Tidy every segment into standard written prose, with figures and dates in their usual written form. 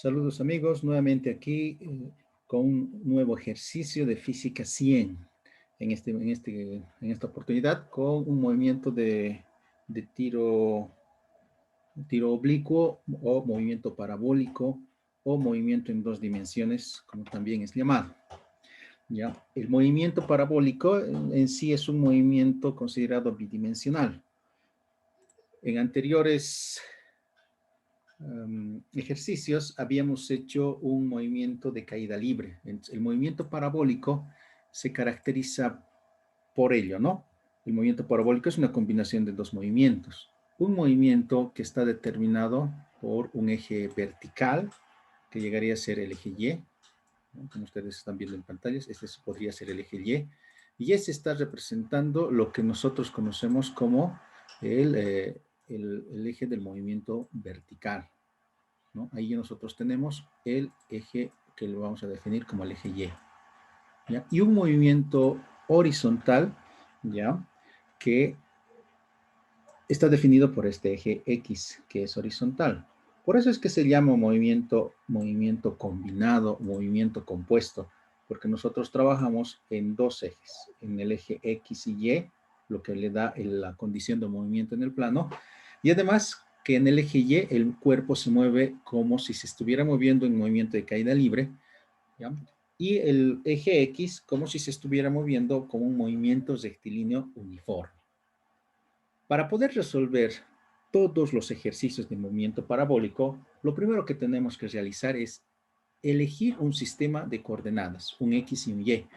Saludos amigos, nuevamente aquí con un nuevo ejercicio de física 100 en esta oportunidad con un movimiento de tiro oblicuo o movimiento parabólico o movimiento en dos dimensiones, como también es llamado. ¿Ya? El movimiento parabólico en sí es un movimiento considerado bidimensional. En anteriores ejercicios habíamos hecho un movimiento de caída libre. El movimiento parabólico se caracteriza por ello, ¿no? El movimiento parabólico es una combinación de dos movimientos. Un movimiento que está determinado por un eje vertical, que llegaría a ser el eje Y, ¿no? Como ustedes están viendo en pantallas, este podría ser el eje y ese está representando lo que nosotros conocemos como el eje del movimiento vertical, ¿no? Ahí nosotros tenemos el eje que lo vamos a definir como el eje Y, ¿ya? Y un movimiento horizontal, ¿ya? Que está definido por este eje X, que es horizontal. Por eso es que se llama movimiento combinado, movimiento compuesto, porque nosotros trabajamos en dos ejes, en el eje X y Y, lo que le da la condición de movimiento en el plano, y además que en el eje Y el cuerpo se mueve como si se estuviera moviendo en movimiento de caída libre, ¿ya? Y el eje X como si se estuviera moviendo como un movimiento rectilíneo uniforme. Para poder resolver todos los ejercicios de movimiento parabólico, lo primero que tenemos que realizar es elegir un sistema de coordenadas, un X y un Y.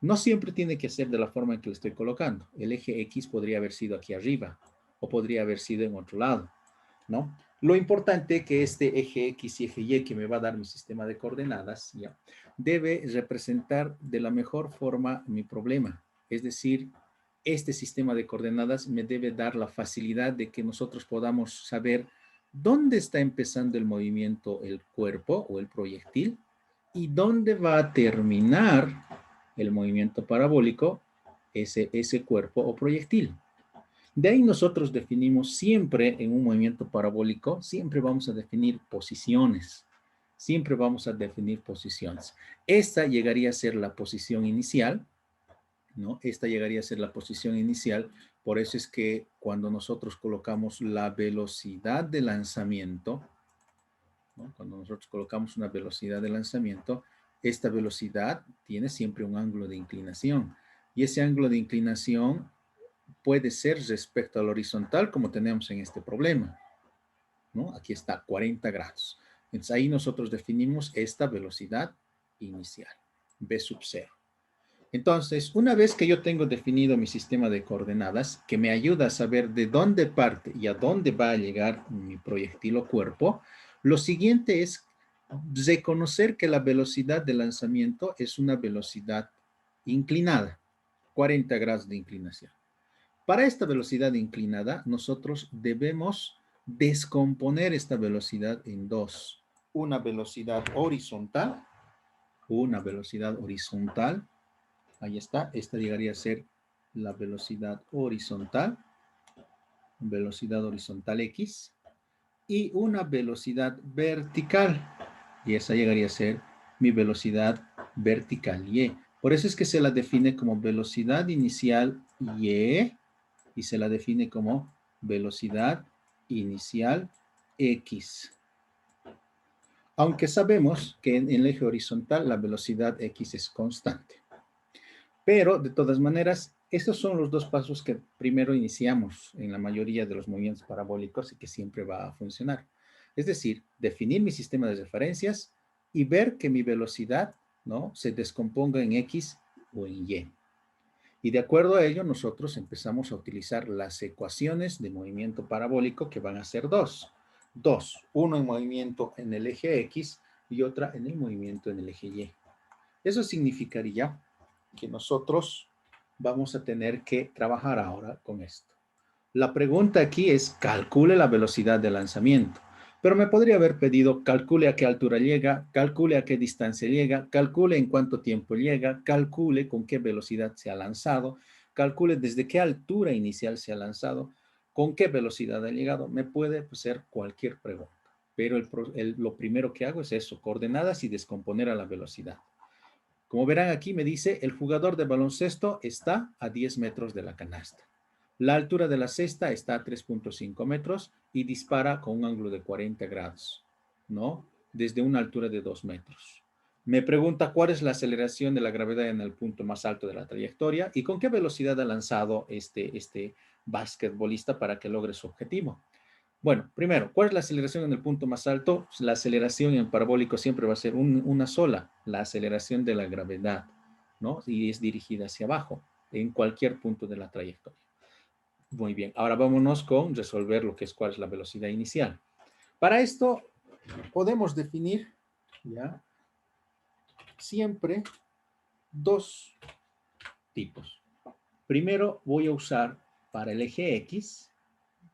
No siempre tiene que ser de la forma en que lo estoy colocando. El eje X podría haber sido aquí arriba o podría haber sido en otro lado, ¿no? Lo importante es que este eje X y eje Y que me va a dar mi sistema de coordenadas, ¿ya? Debe representar de la mejor forma mi problema. Es decir, este sistema de coordenadas me debe dar la facilidad de que nosotros podamos saber dónde está empezando el movimiento, el cuerpo o el proyectil, y dónde va a terminar el movimiento parabólico, ese cuerpo o proyectil. De ahí nosotros definimos siempre en un movimiento parabólico, siempre vamos a definir posiciones. Siempre vamos a definir posiciones. Esta llegaría a ser la posición inicial, ¿no? Esta llegaría a ser la posición inicial. Por eso es que cuando nosotros colocamos la velocidad de lanzamiento, ¿no? Cuando nosotros colocamos una velocidad de lanzamiento, esta velocidad tiene siempre un ángulo de inclinación. Y ese ángulo de inclinación puede ser respecto al horizontal, como tenemos en este problema, ¿no? Aquí está 40 grados. Entonces ahí nosotros definimos esta velocidad inicial, v sub 0. Entonces, una vez que yo tengo definido mi sistema de coordenadas, que me ayuda a saber de dónde parte y a dónde va a llegar mi proyectil o cuerpo, lo siguiente es reconocer que la velocidad de lanzamiento es una velocidad inclinada, 40 grados de inclinación. Para esta velocidad inclinada, nosotros debemos descomponer esta velocidad en dos. Una velocidad horizontal, ahí está, esta llegaría a ser la velocidad horizontal X, y una velocidad vertical, y esa llegaría a ser mi velocidad vertical Y. Por eso es que se la define como velocidad inicial y se la define como velocidad inicial X. Aunque sabemos que en el eje horizontal la velocidad X es constante. Pero, de todas maneras, estos son los dos pasos que primero iniciamos en la mayoría de los movimientos parabólicos y que siempre va a funcionar. Es decir, definir mi sistema de referencias y ver que mi velocidad, ¿no?, se descomponga en X o en Y. Y de acuerdo a ello, nosotros empezamos a utilizar las ecuaciones de movimiento parabólico, que van a ser dos. Uno en movimiento en el eje X y otra en el movimiento en el eje Y. Eso significaría que nosotros vamos a tener que trabajar ahora con esto. La pregunta aquí es, calcule la velocidad de lanzamiento. Pero me podría haber pedido, calcule a qué altura llega, calcule a qué distancia llega, calcule en cuánto tiempo llega, calcule con qué velocidad se ha lanzado, calcule desde qué altura inicial se ha lanzado, con qué velocidad ha llegado. Me puede hacer cualquier pregunta. pero lo primero que hago es eso, coordenadas y descomponer a la velocidad. Como verán aquí me dice, el jugador de baloncesto está a 10 metros de la canasta. La altura de la cesta está a 3.5 metros y dispara con un ángulo de 40 grados, ¿no? Desde una altura de 2 metros. Me pregunta cuál es la aceleración de la gravedad en el punto más alto de la trayectoria y con qué velocidad ha lanzado este basquetbolista para que logre su objetivo. Bueno, primero, ¿cuál es la aceleración en el punto más alto? La aceleración en parabólico siempre va a ser una sola, la aceleración de la gravedad, ¿no? Y es dirigida hacia abajo, en cualquier punto de la trayectoria. Muy bien, ahora vámonos con resolver lo que es cuál es la velocidad inicial. Para esto podemos definir, ¿ya? Siempre dos tipos. Primero voy a usar para el eje X,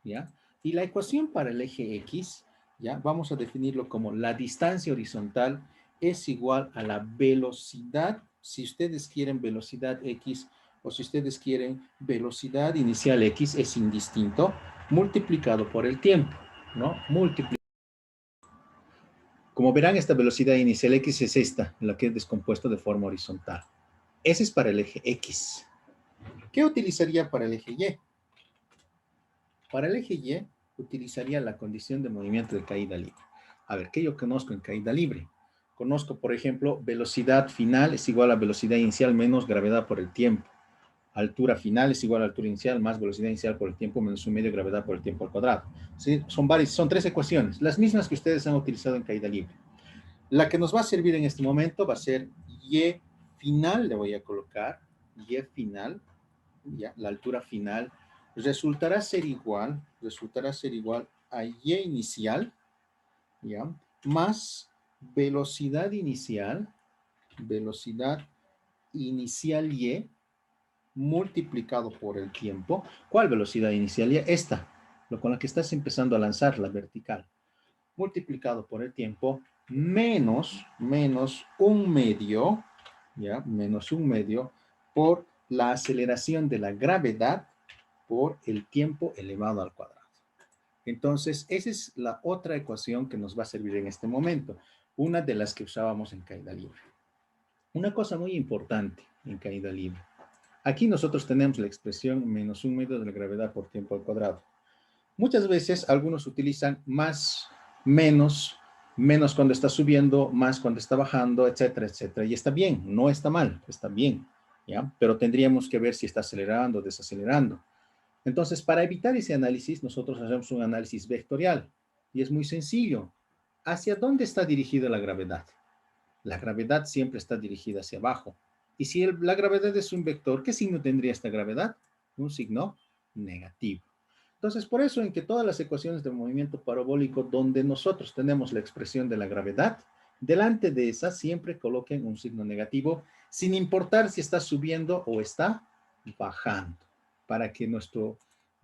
¿ya? Y la ecuación para el eje X, ¿ya? Vamos a definirlo como la distancia horizontal es igual a la velocidad, si ustedes quieren velocidad X o si ustedes quieren velocidad inicial X, es indistinto, multiplicado por el tiempo, ¿no? Como verán, esta velocidad inicial X es esta, la que es descompuesto de forma horizontal. Ese es para el eje X. ¿Qué utilizaría para el eje Y? Para el eje Y, utilizaría la condición de movimiento de caída libre. A ver, ¿qué yo conozco en caída libre? Conozco, por ejemplo, velocidad final es igual a velocidad inicial menos gravedad por el tiempo. Altura final es igual a altura inicial más velocidad inicial por el tiempo menos un medio gravedad por el tiempo al cuadrado. ¿Sí? Son tres ecuaciones, las mismas que ustedes han utilizado en caída libre. La que nos va a servir en este momento va a ser Y final, le voy a colocar, Y final, ya, la altura final, resultará ser igual a Y inicial, ya, más velocidad inicial Y, multiplicado por el tiempo. ¿Cuál velocidad inicial Y? Esta, lo con la que estás empezando a lanzar, la vertical, multiplicado por el tiempo, menos un medio, ¿ya? Menos un medio por la aceleración de la gravedad por el tiempo elevado al cuadrado. Entonces, esa es la otra ecuación que nos va a servir en este momento, una de las que usábamos en caída libre. Una cosa muy importante en caída libre. Aquí nosotros tenemos la expresión menos un medio de la gravedad por tiempo al cuadrado. Muchas veces algunos utilizan más, menos cuando está subiendo, más cuando está bajando, etcétera, etcétera. Y está bien, no está mal, está bien, ¿ya? Pero tendríamos que ver si está acelerando o desacelerando. Entonces, para evitar ese análisis, nosotros hacemos un análisis vectorial. Y es muy sencillo. ¿Hacia dónde está dirigida la gravedad? La gravedad siempre está dirigida hacia abajo. Y si la gravedad es un vector, ¿qué signo tendría esta gravedad? Un signo negativo. Entonces, por eso en que todas las ecuaciones de movimiento parabólico donde nosotros tenemos la expresión de la gravedad, delante de esa siempre coloquen un signo negativo, sin importar si está subiendo o está bajando, para que nuestro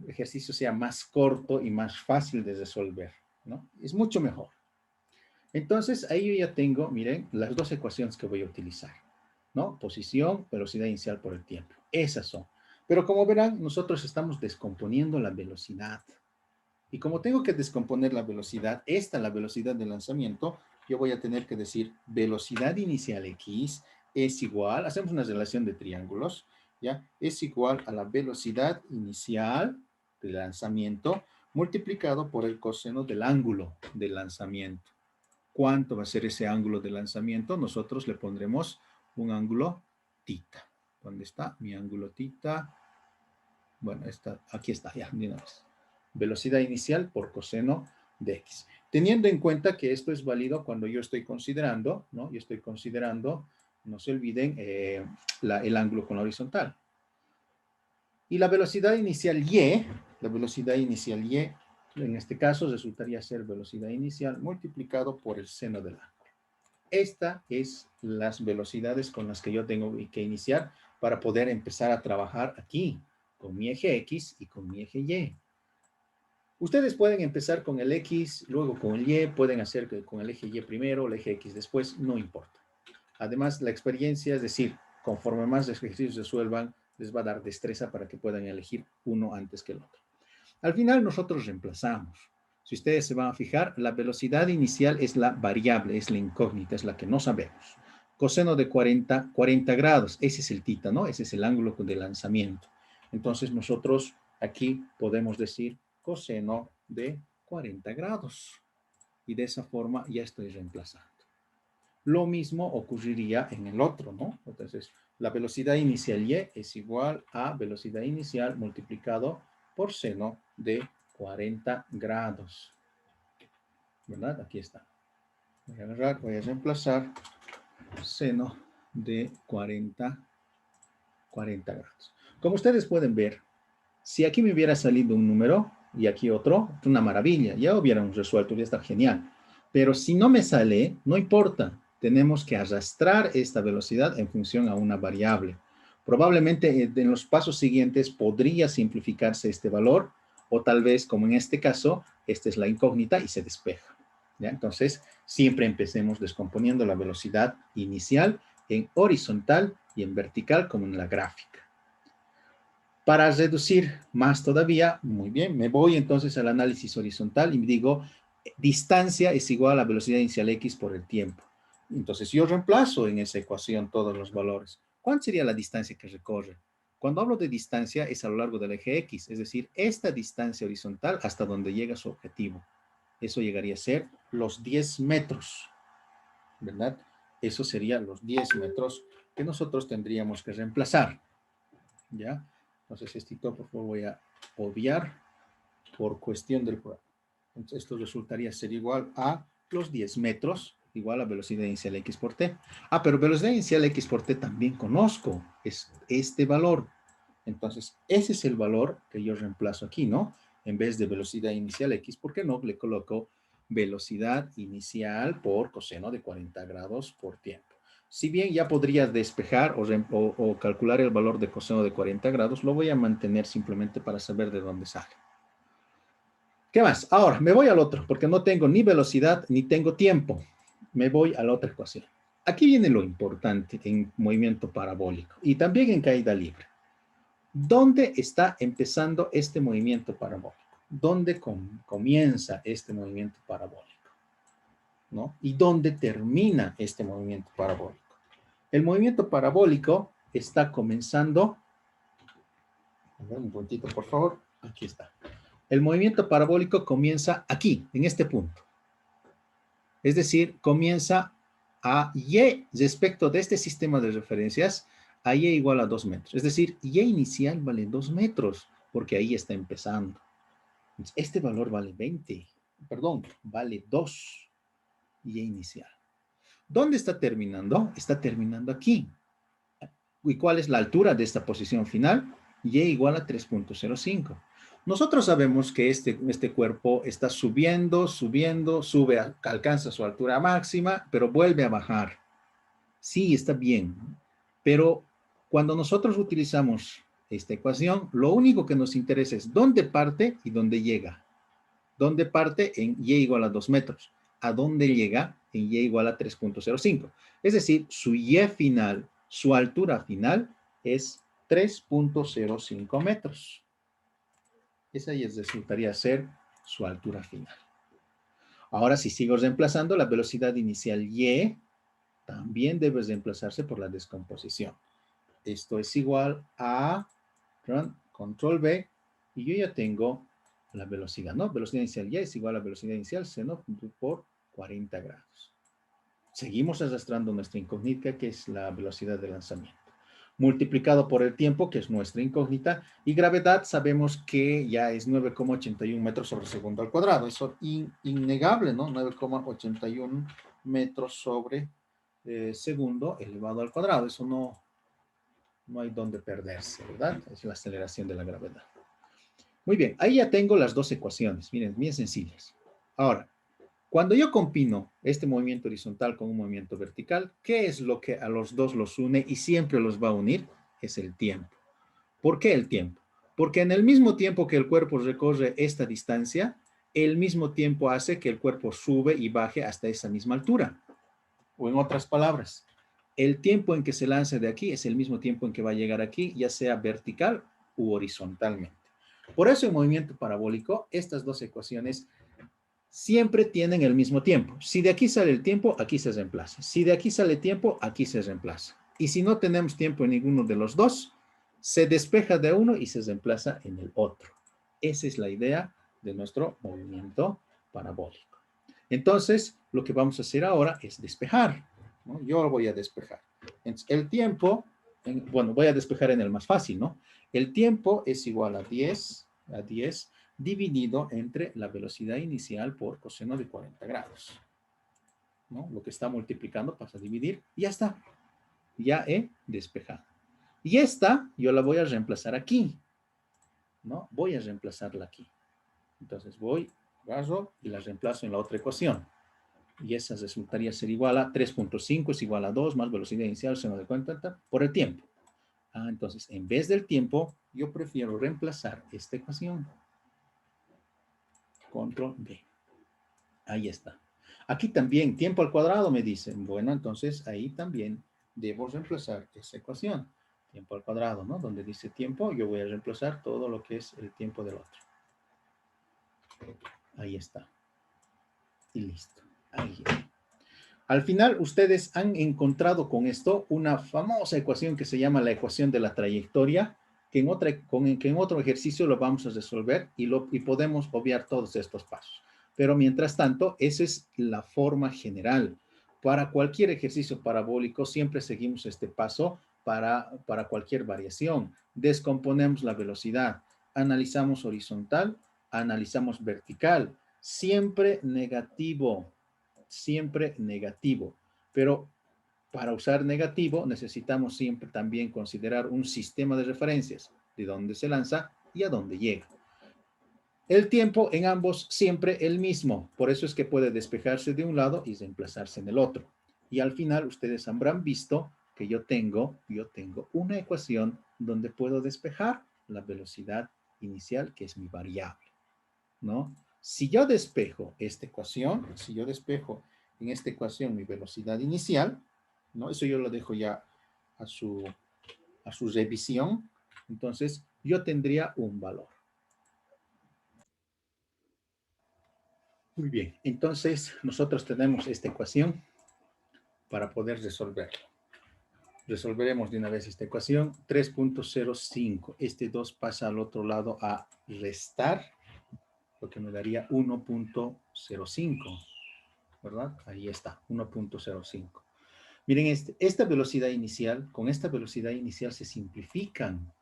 ejercicio sea más corto y más fácil de resolver, ¿no? Es mucho mejor. Entonces, ahí yo ya tengo, miren, las dos ecuaciones que voy a utilizar, ¿no? Posición, velocidad inicial por el tiempo. Esas son. Pero como verán, nosotros estamos descomponiendo la velocidad. Y como tengo que descomponer la velocidad, la velocidad de lanzamiento, yo voy a tener que decir velocidad inicial X es igual, hacemos una relación de triángulos, ¿ya? Es igual a la velocidad inicial de lanzamiento multiplicado por el coseno del ángulo de lanzamiento. ¿Cuánto va a ser ese ángulo de lanzamiento? Nosotros le pondremos un ángulo tita. ¿Dónde está mi ángulo tita? Bueno, aquí está, ya, de una vez. Velocidad inicial por coseno de X. Teniendo en cuenta que esto es válido cuando yo estoy considerando, ¿no? Yo estoy considerando, no se olviden, el ángulo con la horizontal. Y la velocidad inicial Y, en este caso resultaría ser velocidad inicial multiplicado por el seno del ángulo. Estas es las velocidades con las que yo tengo que iniciar para poder empezar a trabajar aquí con mi eje X y con mi eje Y. Ustedes pueden empezar con el X, luego con el Y, pueden hacer con el eje Y primero, el eje X después, no importa. Además, la experiencia, es decir, conforme más ejercicios se resuelvan, les va a dar destreza para que puedan elegir uno antes que el otro. Al final nosotros reemplazamos. Si ustedes se van a fijar, la velocidad inicial es la variable, es la incógnita, es la que no sabemos. Coseno de 40 grados, ese es el tita, ¿no? Ese es el ángulo de lanzamiento. Entonces nosotros aquí podemos decir coseno de 40 grados. Y de esa forma ya estoy reemplazando. Lo mismo ocurriría en el otro, ¿no? Entonces, la velocidad inicial y es igual a velocidad inicial multiplicado por seno de 40 grados. ¿Verdad? Aquí está. Voy a agarrar, voy a reemplazar seno de 40 grados. Como ustedes pueden ver, si aquí me hubiera salido un número y aquí otro, es una maravilla, ya hubiéramos resuelto, ya está genial. Pero si no me sale, no importa, tenemos que arrastrar esta velocidad en función a una variable. Probablemente en los pasos siguientes podría simplificarse este valor, o tal vez, como en este caso, esta es la incógnita y se despeja. ¿Ya? Entonces, siempre empecemos descomponiendo la velocidad inicial en horizontal y en vertical, como en la gráfica. Para reducir más todavía, muy bien, me voy entonces al análisis horizontal y me digo, distancia es igual a la velocidad inicial x por el tiempo. Entonces yo reemplazo en esa ecuación todos los valores. ¿Cuál sería la distancia que recorre? Cuando hablo de distancia es a lo largo del eje x, es decir, esta distancia horizontal hasta donde llega su objetivo. Eso llegaría a ser los 10 metros, ¿verdad? Eso serían los 10 metros que nosotros tendríamos que reemplazar, ¿ya? Entonces, esto por favor voy a obviar por cuestión del programa. Entonces, esto resultaría ser igual a los 10 metros, igual a velocidad inicial x por t. Ah, pero velocidad inicial x por t también conozco, es este valor. Entonces, ese es el valor que yo reemplazo aquí, ¿no? En vez de velocidad inicial x, ¿por qué no? Le coloco velocidad inicial por coseno de 40 grados por tiempo. Si bien ya podría despejar o calcular el valor de coseno de 40 grados, lo voy a mantener simplemente para saber de dónde sale. ¿Qué más? Ahora, me voy al otro, porque no tengo ni velocidad ni tengo tiempo. Me voy a la otra ecuación. Aquí viene lo importante en movimiento parabólico y también en caída libre. ¿Dónde está empezando este movimiento parabólico? ¿Dónde comienza este movimiento parabólico? ¿No? ¿Y dónde termina este movimiento parabólico? El movimiento parabólico está comenzando, a ver, un puntito por favor, aquí está. El movimiento parabólico comienza aquí, en este punto. Es decir, comienza a y respecto de este sistema de referencias, a y igual a 2 metros. Es decir, y inicial vale 2 metros, porque ahí está empezando. Este valor vale 20, perdón, vale 2 y inicial. ¿Dónde está terminando? Está terminando aquí. ¿Y cuál es la altura de esta posición final? Y igual a 3.05. Nosotros sabemos que este cuerpo está subiendo, sube, alcanza su altura máxima, pero vuelve a bajar. Sí, está bien. Pero cuando nosotros utilizamos esta ecuación, lo único que nos interesa es dónde parte y dónde llega. ¿Dónde parte? En y igual a 2 metros. ¿A dónde llega? En y igual a 3.05. Es decir, su y final, su altura final es 3.05 metros. Esa ya resultaría ser su altura final. Ahora, si sigo reemplazando, la velocidad inicial y también debe reemplazarse por la descomposición. Esto es igual a control B y yo ya tengo la velocidad, ¿no? Velocidad inicial y es igual a velocidad inicial seno por 40 grados. Seguimos arrastrando nuestra incógnita, que es la velocidad de lanzamiento, multiplicado por el tiempo, que es nuestra incógnita, y gravedad sabemos que ya es 9,81 metros sobre segundo al cuadrado. Eso es innegable, ¿no? 9,81 metros sobre segundo elevado al cuadrado. Eso no hay dónde perderse, ¿verdad? Es la aceleración de la gravedad. Muy bien, ahí ya tengo las dos ecuaciones, miren, bien sencillas. Ahora, cuando yo combino este movimiento horizontal con un movimiento vertical, ¿qué es lo que a los dos los une y siempre los va a unir? Es el tiempo. ¿Por qué el tiempo? Porque en el mismo tiempo que el cuerpo recorre esta distancia, el mismo tiempo hace que el cuerpo sube y baje hasta esa misma altura. O en otras palabras, el tiempo en que se lanza de aquí es el mismo tiempo en que va a llegar aquí, ya sea vertical u horizontalmente. Por eso en movimiento parabólico, estas dos ecuaciones siempre tienen el mismo tiempo. Si de aquí sale el tiempo, aquí se reemplaza. Si de aquí sale tiempo, aquí se reemplaza. Y si no tenemos tiempo en ninguno de los dos, se despeja de uno y se reemplaza en el otro. Esa es la idea de nuestro movimiento parabólico. Entonces, lo que vamos a hacer ahora es despejar, ¿no? Yo lo voy a despejar. Entonces, el tiempo, bueno, voy a despejar en el más fácil, ¿no? El tiempo es igual a 10 dividido entre la velocidad inicial por coseno de 40 grados, ¿no? Lo que está multiplicando pasa a dividir y ya está. Ya he despejado. Y esta yo la voy a reemplazar aquí, ¿no? Voy a reemplazarla aquí. Entonces voy, agarro y la reemplazo en la otra ecuación. Y esa resultaría ser igual a 3.5 es igual a 2 más velocidad inicial, seno de 40 por el tiempo. Entonces, en vez del tiempo, yo prefiero reemplazar esta ecuación. Control B. Ahí está. Aquí también, tiempo al cuadrado me dicen. Bueno, entonces ahí también debo reemplazar esa ecuación. Tiempo al cuadrado, ¿no? Donde dice tiempo, yo voy a reemplazar todo lo que es el tiempo del otro. Ahí está. Y listo. Ahí. Al final, ustedes han encontrado con esto una famosa ecuación que se llama la ecuación de la trayectoria, que en otro ejercicio lo vamos a resolver y podemos obviar todos estos pasos. Pero mientras tanto, esa es la forma general. Para cualquier ejercicio parabólico, siempre seguimos este paso para cualquier variación. Descomponemos la velocidad, analizamos horizontal, analizamos vertical, siempre negativo. Pero para usar negativo necesitamos siempre también considerar un sistema de referencias, de dónde se lanza y a dónde llega. El tiempo en ambos siempre el mismo, por eso es que puede despejarse de un lado y reemplazarse en el otro. Y al final ustedes habrán visto que yo tengo una ecuación donde puedo despejar la velocidad inicial, que es mi variable, ¿no? Si yo despejo esta ecuación, si yo despejo en esta ecuación mi velocidad inicial, ¿no? Eso yo lo dejo ya a su revisión. Entonces, yo tendría un valor. Muy bien, entonces nosotros tenemos esta ecuación para poder resolverla. Resolveremos de una vez esta ecuación. 3.05. Este 2 pasa al otro lado a restar, lo que me daría 1.05, ¿verdad? Ahí está, 1.05. Miren, esta velocidad inicial, con esta velocidad inicial se simplifican.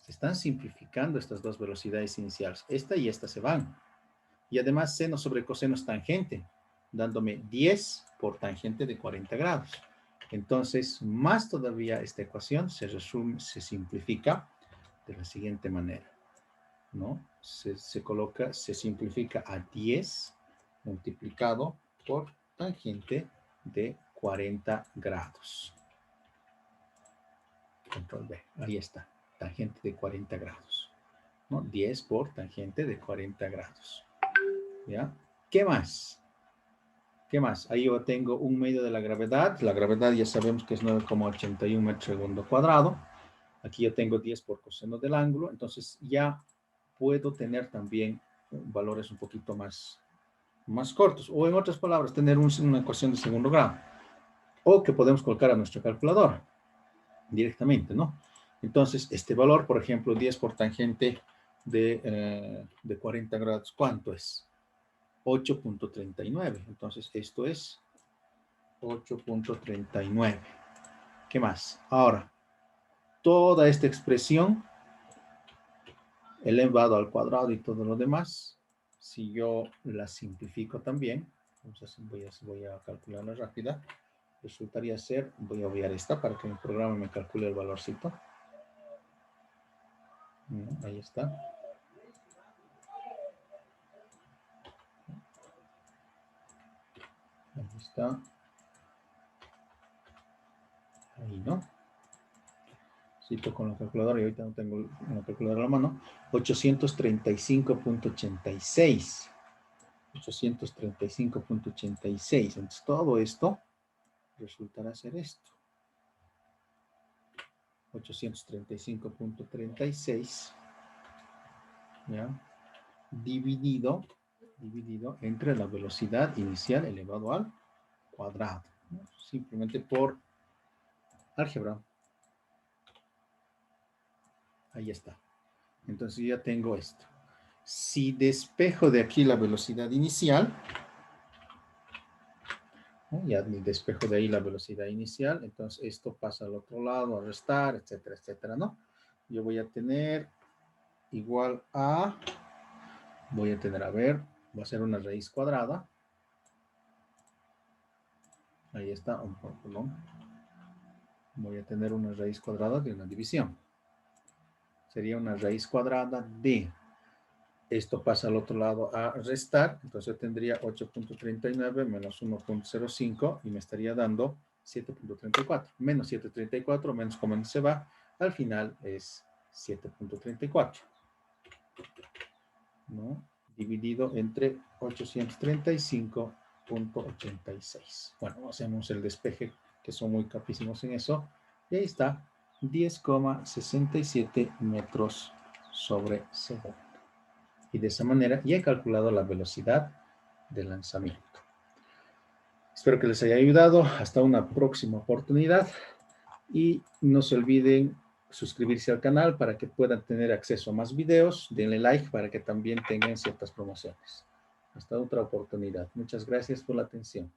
Se están simplificando estas dos velocidades iniciales. Esta y esta se van. Y además seno sobre coseno es tangente, dándome 10 por tangente de 40 grados. Entonces, más todavía esta ecuación se simplifica de la siguiente manera, ¿no? Se simplifica a 10 multiplicado por tangente de 40 grados. Control B, ahí está, tangente de 40 grados, ¿no? 10 por tangente de 40 grados, ¿ya? ¿Qué más? ¿Qué más? Ahí yo tengo un medio de la gravedad ya sabemos que es 9,81 metros segundo cuadrado. Aquí yo tengo 10 por coseno del ángulo, entonces ya puedo tener también valores un poquito más cortos, o en otras palabras, tener una ecuación de segundo grado, o que podemos colocar a nuestra calculadora directamente, ¿no? Entonces, este valor, por ejemplo, 10 por tangente de 40 grados, ¿cuánto es? 8.39. Entonces, esto es 8.39. ¿Qué más? Ahora, toda esta expresión, elevado al cuadrado y todo lo demás, si yo la simplifico también, entonces voy a calcularla rápida, resultaría ser, voy a obviar esta para que mi programa me calcule el valorcito. Ahí está. Ahí está. Ahí, ¿no? Cito con la calculadora y ahorita no tengo una calculadora a la mano. 835.86. 835.86. Entonces, todo esto resultará ser esto. 835.36, ¿ya? Dividido dividido entre la velocidad inicial elevado al cuadrado, ¿no? Simplemente por álgebra. Ahí está. Entonces ya tengo esto. Si despejo de aquí la velocidad inicial, ¿no? Ya despejo de ahí la velocidad inicial, entonces esto pasa al otro lado, a restar, etcétera, etcétera, ¿no? Yo voy a tener igual a, voy a tener, a ver, va a ser una raíz cuadrada. Ahí está, perdón. Voy a tener una raíz cuadrada de una división. Sería una raíz cuadrada de, esto pasa al otro lado a restar, entonces yo tendría 8.39 menos 1.05 y me estaría dando 7.34. Menos 7.34, menos como se va, al final es 7.34, ¿no? Dividido entre 835.86. Bueno, hacemos el despeje, que son muy capísimos en eso, y ahí está, 10,67 metros sobre segundo. Y de esa manera ya he calculado la velocidad de lanzamiento. Espero que les haya ayudado. Hasta una próxima oportunidad. Y no se olviden suscribirse al canal para que puedan tener acceso a más videos. Denle like para que también tengan ciertas promociones. Hasta otra oportunidad. Muchas gracias por la atención.